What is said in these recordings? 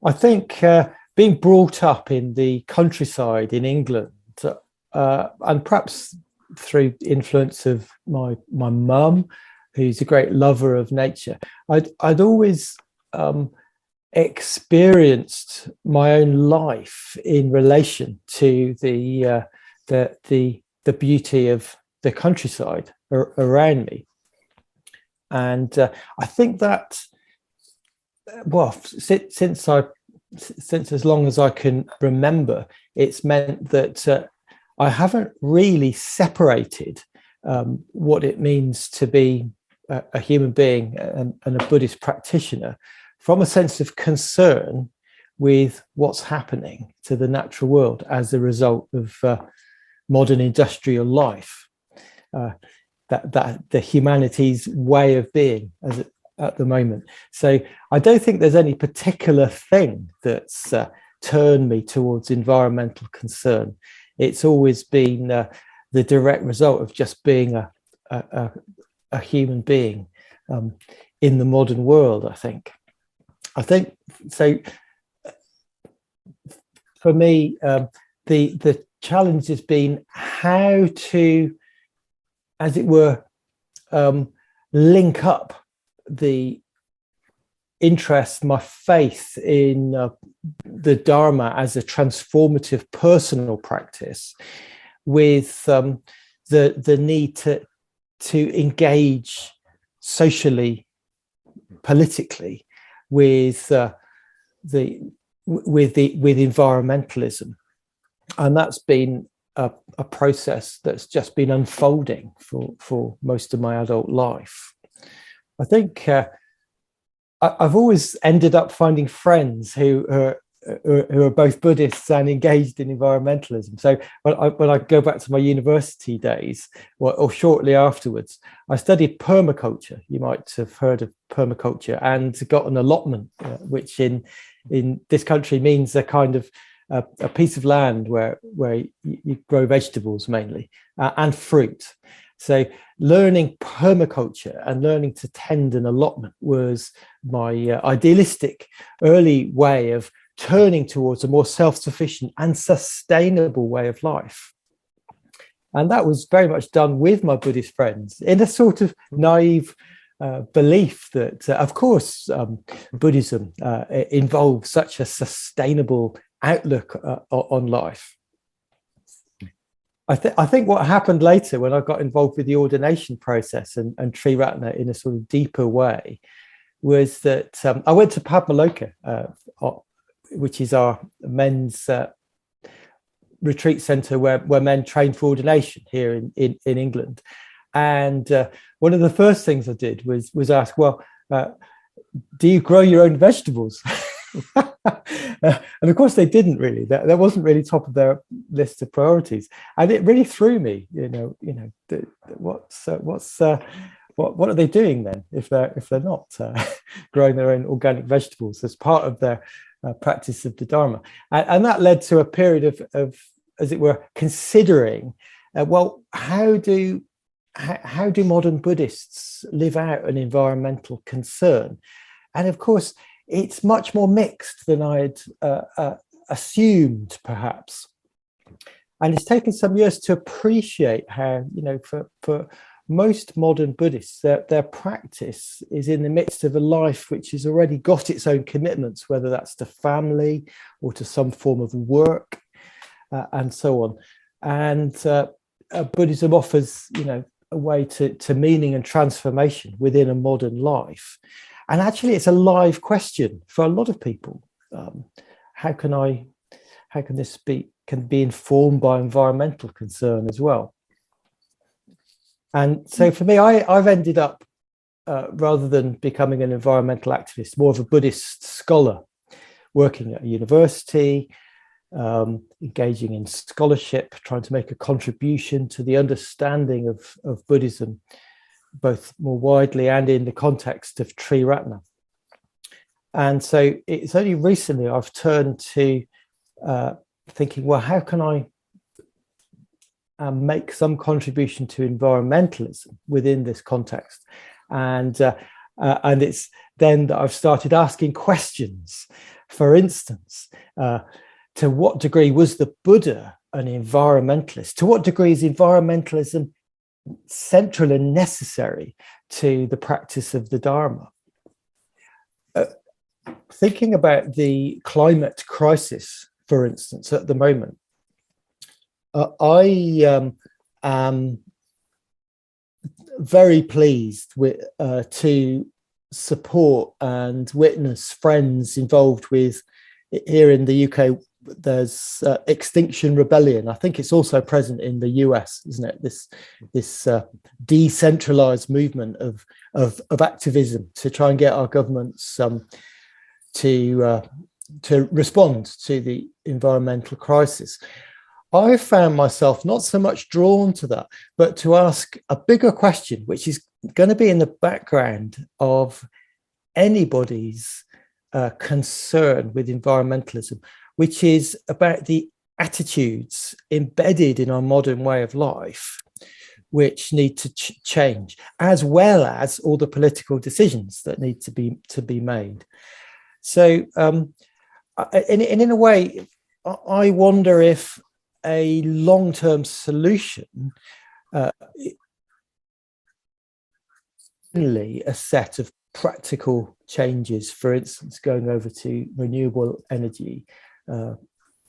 I think being brought up in the countryside in England, and perhaps through influence of my mum, who's a great lover of nature, I'd always experienced my own life in relation to the beauty of the countryside around me. And I think that, well, since as long as I can remember, it's meant that I haven't really separated what it means to be a human being and a Buddhist practitioner from a sense of concern with what's happening to the natural world as a result of modern industrial life, that the humanity's way of being at the moment. So I don't think there's any particular thing that's turned me towards environmental concern. It's always been the direct result of just being a human being in the modern world, I think. So for me, the challenge has been how to, as it were, link up the interest, my faith in the Dharma as a transformative personal practice, with the need to engage socially, politically, with environmentalism. And that's been a process that's just been unfolding for most of my adult life. I think I've always ended up finding friends who are both Buddhists and engaged in environmentalism. So when I go back to my university days, or shortly afterwards, I studied permaculture. You might have heard of permaculture, and got an allotment, which in this country means a kind of a piece of land where you grow vegetables mainly, and fruit. So learning permaculture and learning to tend an allotment was my idealistic early way of turning towards a more self-sufficient and sustainable way of life. And that was very much done with my Buddhist friends in a sort of naive belief that, of course, Buddhism involves such a sustainable outlook on life. I think what happened later, when I got involved with the ordination process and Triratna in a sort of deeper way, was that I went to Padmaloka, which is our men's retreat centre where men train for ordination here in England. And one of the first things I did was ask, well, do you grow your own vegetables? And of course they didn't really. That wasn't really top of their list of priorities, and it really threw me. What are they doing then if they're not growing their own organic vegetables as part of their practice of the Dharma? And that led to a period of as it were, considering, well, how do modern Buddhists live out an environmental concern? And of course, it's much more mixed than I had assumed, perhaps. And it's taken some years to appreciate how, for most modern Buddhists, their practice is in the midst of a life which has already got its own commitments, whether that's to family or to some form of work, and so on. And Buddhism offers, a way to meaning and transformation within a modern life. And actually, it's a live question for a lot of people. How can this be informed by environmental concern as well? And so for me, I've ended up, rather than becoming an environmental activist, more of a Buddhist scholar, working at a university, engaging in scholarship, trying to make a contribution to the understanding of Buddhism, both more widely and in the context of Triratna. And so it's only recently I've turned to thinking, well, how can I make some contribution to environmentalism within this context? And it's then that I've started asking questions For instance, to what degree was the Buddha an environmentalist? To what degree is environmentalism central and necessary to the practice of the Dharma? Thinking about the climate crisis, for instance, at the moment, I am very pleased to support and witness friends involved with, here in the UK, there's Extinction Rebellion. I think it's also present in the US, isn't it? This decentralized movement of activism to try and get our governments to respond to the environmental crisis. I found myself not so much drawn to that, but to ask a bigger question, which is going to be in the background of anybody's concern with environmentalism, which is about the attitudes embedded in our modern way of life, which need to change, as well as all the political decisions that need to be made. So, in a way, I wonder if a long-term solution, only a set of practical changes, for instance, going over to renewable energy,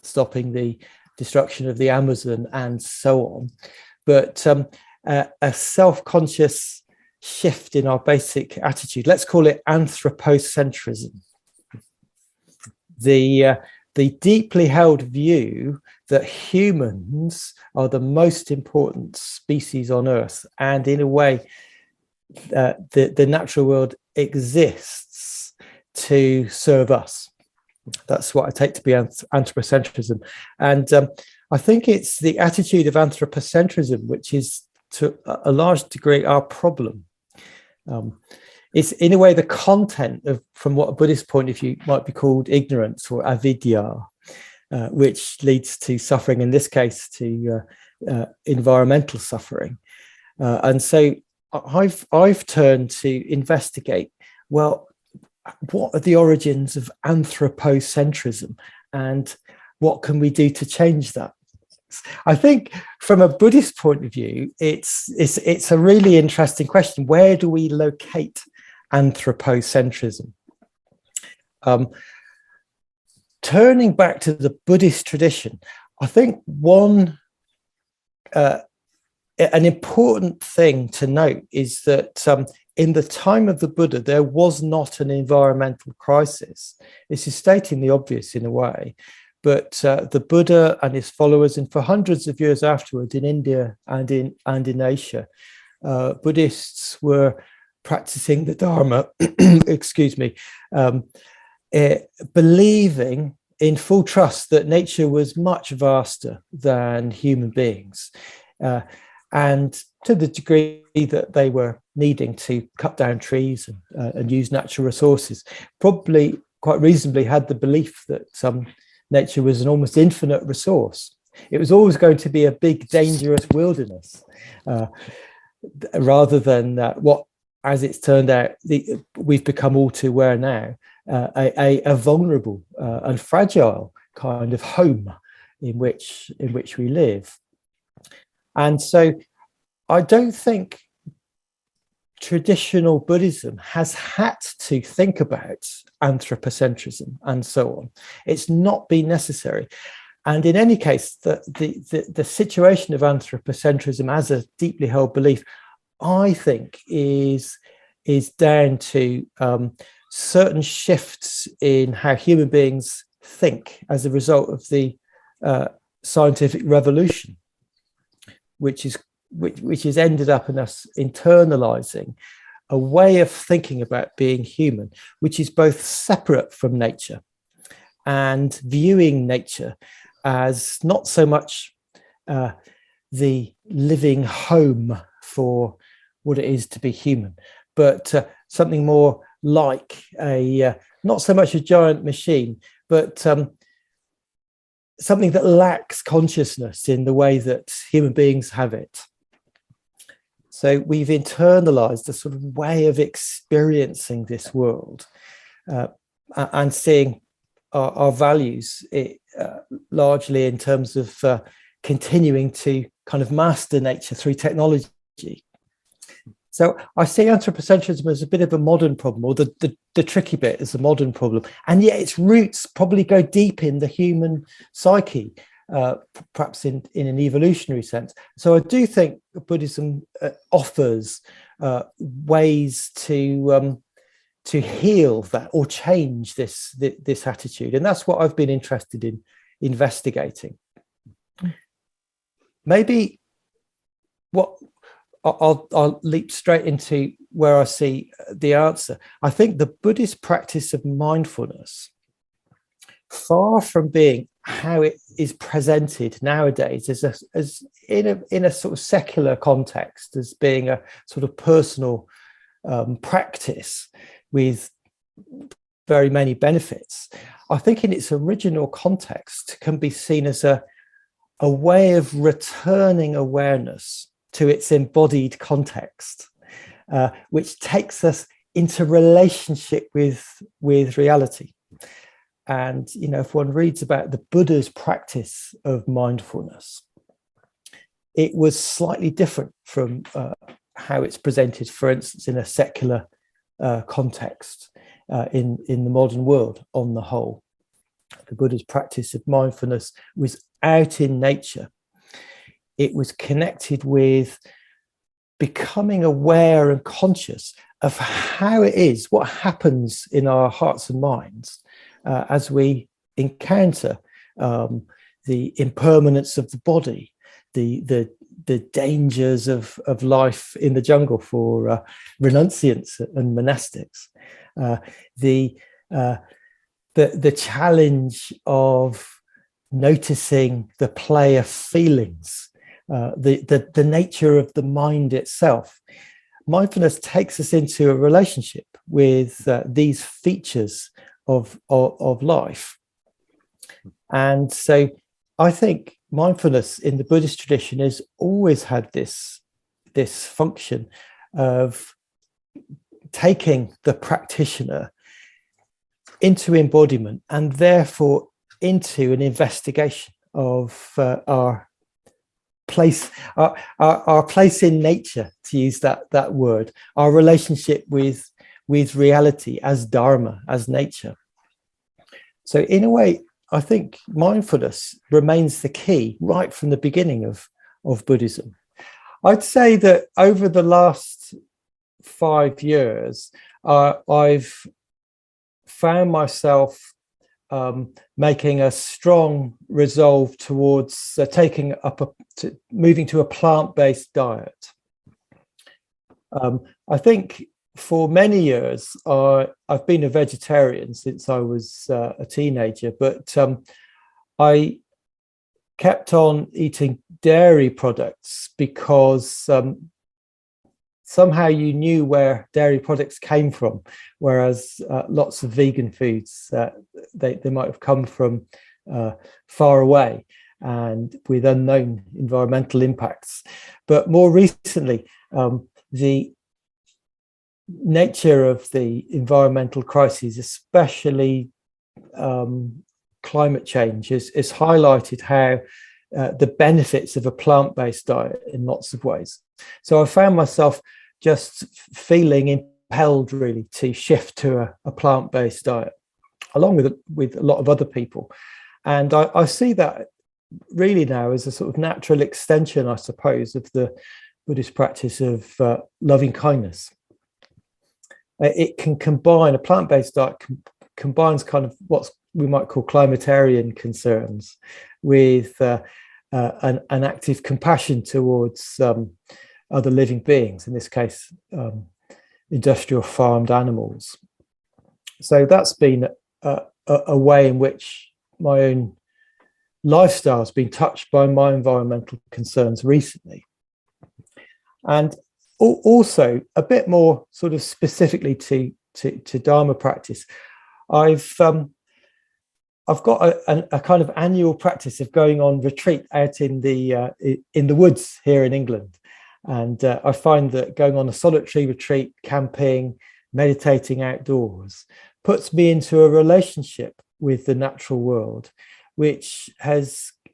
stopping the destruction of the Amazon and so on, but a self-conscious shift in our basic attitude. Let's call it anthropocentrism. The deeply held view that humans are the most important species on Earth, and in a way, the natural world exists to serve us. That's what I take to be anthropocentrism. And I think it's the attitude of anthropocentrism which is, to a large degree, our problem. It's in a way the content of, from what a Buddhist point of view might be called, ignorance or avidya, which leads to suffering, in this case to environmental suffering. And so I've turned to investigate, well, what are the origins of anthropocentrism and what can we do to change that? I think from a Buddhist point of view, it's a really interesting question. Where do we locate anthropocentrism? Turning back to the Buddhist tradition, I think an important thing to note is that in the time of the Buddha, there was not an environmental crisis. This is stating the obvious in a way, but the Buddha and his followers, and for hundreds of years afterwards in India and in Asia, Buddhists were practicing the Dharma, excuse me, believing in full trust that nature was much vaster than human beings. And to the degree that they were needing to cut down trees and use natural resources, probably quite reasonably had the belief that nature was an almost infinite resource. It was always going to be a big, dangerous wilderness, rather than what, as it's turned out, we've become all too aware now, a vulnerable and fragile kind of home in which we live. And so I don't think traditional Buddhism has had to think about anthropocentrism and so on. It's not been necessary. And in any case, the situation of anthropocentrism as a deeply held belief, I think, is down to certain shifts in how human beings think as a result of the scientific revolution, which has ended up in us internalizing a way of thinking about being human, which is both separate from nature and viewing nature as not so much the living home for what it is to be human, but something more like not so much a giant machine, but something that lacks consciousness in the way that human beings have it. So we've internalized a sort of way of experiencing this world and seeing our values, largely in terms of continuing to kind of master nature through technology. So I see anthropocentrism as a bit of a modern problem, or the tricky bit is a modern problem, and yet its roots probably go deep in the human psyche, perhaps in an evolutionary sense. So I do think Buddhism offers ways to heal that or change this attitude, and that's what I've been interested in investigating. Maybe what I'll leap straight into where I see the answer. I think the Buddhist practice of mindfulness, far from being how it is presented nowadays as in a sort of secular context, as being a sort of personal practice with very many benefits, I think in its original context can be seen as a way of returning awareness to its embodied context, which takes us into relationship with reality. And, you know, if one reads about the Buddha's practice of mindfulness, it was slightly different from how it's presented, for instance, in a secular context in the modern world on the whole. The Buddha's practice of mindfulness was out in nature. It was connected with becoming aware and conscious of how it is, what happens in our hearts and minds as we encounter the impermanence of the body, the dangers of life in the jungle for renunciants and monastics, the challenge of noticing the play of feelings, the nature of the mind itself. Mindfulness takes us into a relationship with these features of life. And so I think mindfulness in the Buddhist tradition has always had this function of taking the practitioner into embodiment and therefore into an investigation of our place in nature, to use that word, our relationship with reality as dharma, as nature. So in a way, I think mindfulness remains the key right from the beginning of Buddhism. I'd say that over the last 5 years, I've found myself making a strong resolve towards moving to a plant-based diet. I think for many years, I've been a vegetarian since I was a teenager, but I kept on eating dairy products because somehow you knew where dairy products came from, whereas lots of vegan foods, they might have come from far away and with unknown environmental impacts. But more recently, the nature of the environmental crises, especially climate change, has highlighted how the benefits of a plant-based diet in lots of ways. So I found myself just feeling impelled really to shift to a plant-based diet, along with a lot of other people. And I see that really now as a sort of natural extension, I suppose, of the Buddhist practice of loving kindness. It can combine, a plant-based diet combines kind of what we might call climatarian concerns with an active compassion towards other living beings, in this case, industrial farmed animals. So that's been a way in which my own lifestyle has been touched by my environmental concerns recently. And also a bit more sort of specifically to Dharma practice, I've got a kind of annual practice of going on retreat out in the woods here in England. And I find that going on a solitary retreat, camping, meditating outdoors, puts me into a relationship with the natural world, which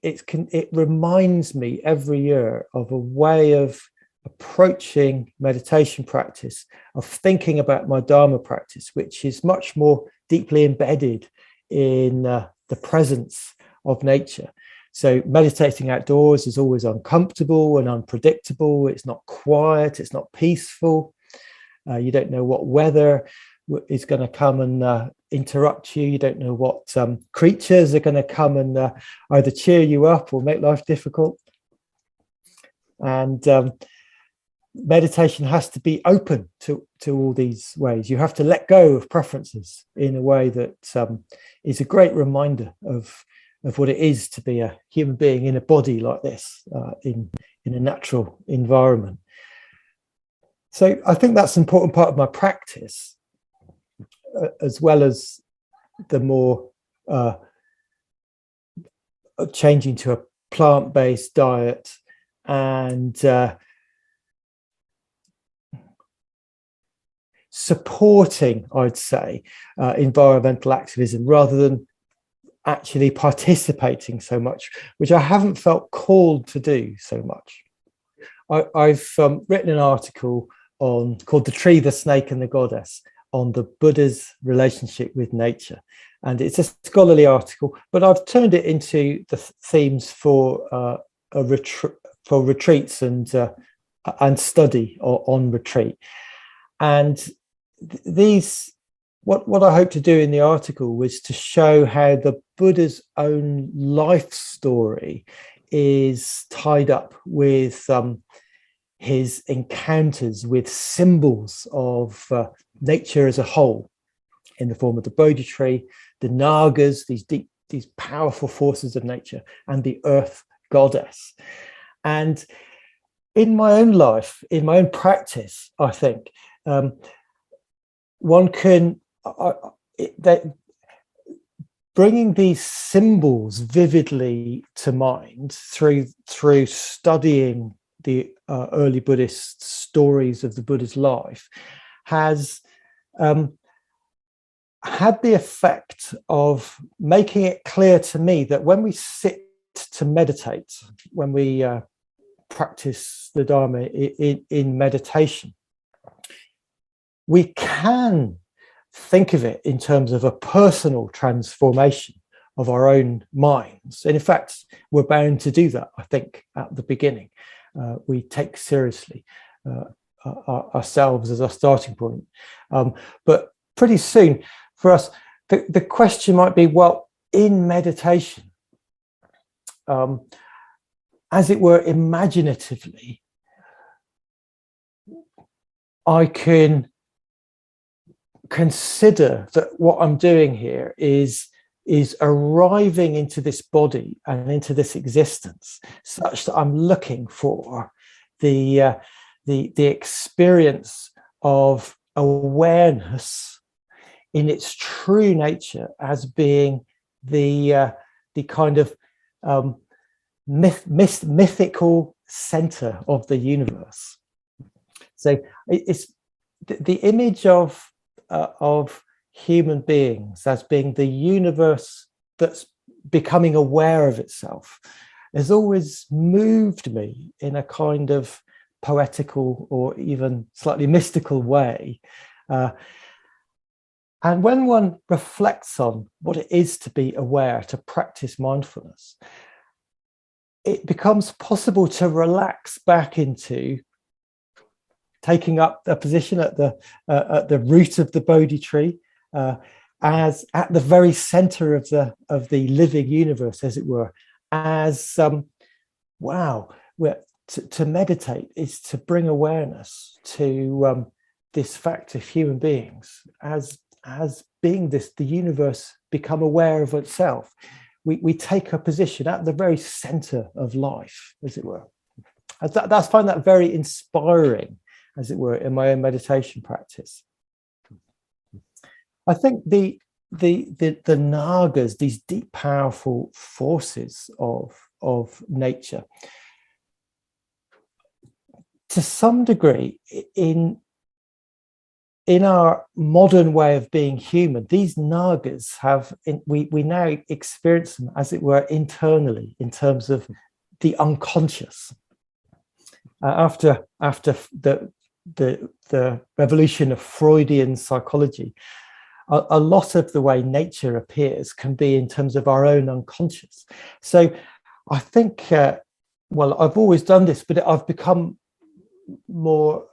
it reminds me every year of a way of approaching meditation practice, of thinking about my Dharma practice, which is much more deeply embedded in the presence of nature. So meditating outdoors is always uncomfortable and unpredictable. It's not quiet, it's not peaceful. You don't know what weather is going to come and interrupt you. You don't know what creatures are going to come and either cheer you up or make life difficult. And meditation has to be open to all these ways. You have to let go of preferences in a way that is a great reminder of what it is to be a human being in a body like this, in a natural environment. So I think that's an important part of my practice, as well as the more changing to a plant-based diet and supporting, I'd say, environmental activism rather than actually participating so much, which I haven't felt called to do so much. I've written an article called "The Tree, the Snake and the Goddess" on the Buddha's relationship with nature. And it's a scholarly article, but I've turned it into the themes for retreats and study on retreat. And what I hope to do in the article was to show how the Buddha's own life story is tied up with his encounters with symbols of nature as a whole, in the form of the Bodhi tree, the Nagas, these powerful forces of nature, and the earth goddess. And in my own life, in my own practice, I think one can bringing these symbols vividly to mind through studying the early Buddhist stories of the Buddha's life has had the effect of making it clear to me that when we sit to meditate, when we practice the Dharma in meditation, we can think of it in terms of a personal transformation of our own minds. And in fact, we're bound to do that, I think, at the beginning. We take seriously ourselves as our starting point. But pretty soon for us, the question might be, well, in meditation, as it were, imaginatively, I can consider that what I'm doing here is arriving into this body and into this existence, such that I'm looking for the experience of awareness in its true nature as being the kind of mythical center of the universe. So it's the image of human beings as being the universe that's becoming aware of itself has always moved me in a kind of poetical or even slightly mystical way. And when one reflects on what it is to be aware, to practice mindfulness, it becomes possible to relax back into taking up a position at the root of the Bodhi tree, as at the very center of the living universe, as it were. As wow, to meditate is to bring awareness to this fact of human beings as being the universe become aware of itself. We take a position at the very center of life, as it were. I find that very inspiring, as it were, in my own meditation practice. I think the Nagas, these deep, powerful forces of nature, to some degree, in in our modern way of being human, these nagas have, we now experience them, as it were, internally in terms of the unconscious. After the revolution of Freudian psychology, a lot of the way nature appears can be in terms of our own unconscious. So I think, well, I've always done this, but I've become more,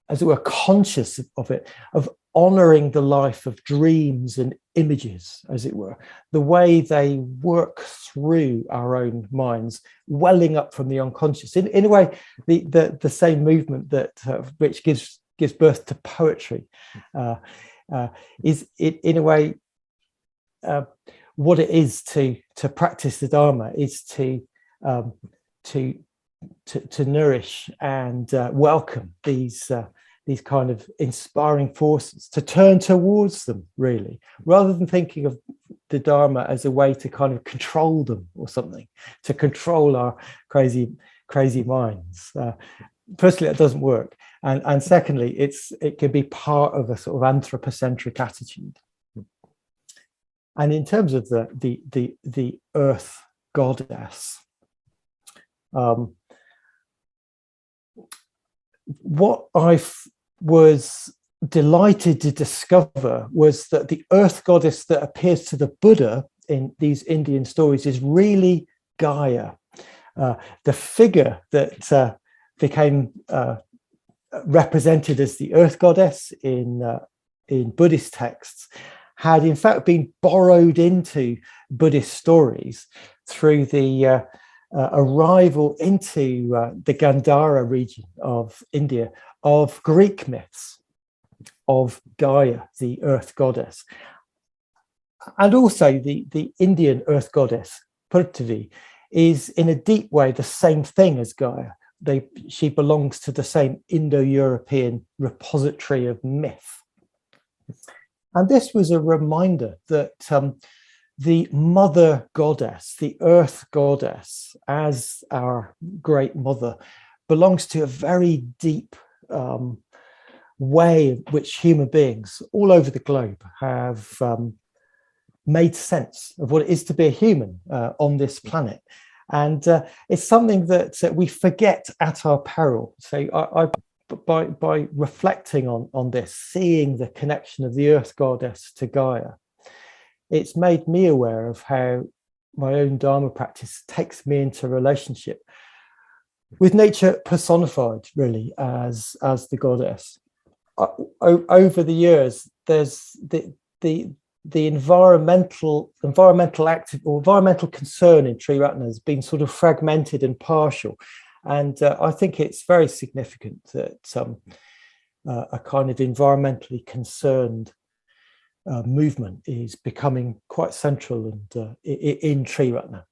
as it were, conscious of it, of honoring the life of dreams and images, as it were, the way they work through our own minds, welling up from the unconscious. In a way, the same movement that which gives birth to poetry is, in a way, what it is to practice the Dharma is to nourish and welcome these kind of inspiring forces, to turn towards them, really, rather than thinking of the Dharma as a way to kind of control them or something, to control our crazy minds. Firstly, that doesn't work, and secondly, it can be part of a sort of anthropocentric attitude. And in terms of the Earth Goddess, what I was delighted to discover was that the Earth Goddess that appears to the Buddha in these Indian stories is really Gaia. The figure that became represented as the Earth Goddess in Buddhist texts had in fact been borrowed into Buddhist stories through the arrival into the Gandhara region of India of Greek myths of Gaia, the Earth Goddess, and also the Indian Earth Goddess Prithvi is in a deep way the same thing as Gaia. She belongs to the same Indo-European repository of myth. And this was a reminder that the mother goddess, the Earth Goddess, as our great mother, belongs to a very deep way in which human beings all over the globe have made sense of what it is to be a human on this planet. And it's something that we forget at our peril. So by reflecting on this, seeing the connection of the Earth Goddess to Gaia, it's made me aware of how my own Dharma practice takes me into relationship with nature personified, really, as the goddess. Over the years, there's the environmental concern in Triratna has been sort of fragmented and partial, and I think it's very significant that a kind of environmentally concerned movement is becoming quite central and in Triratna.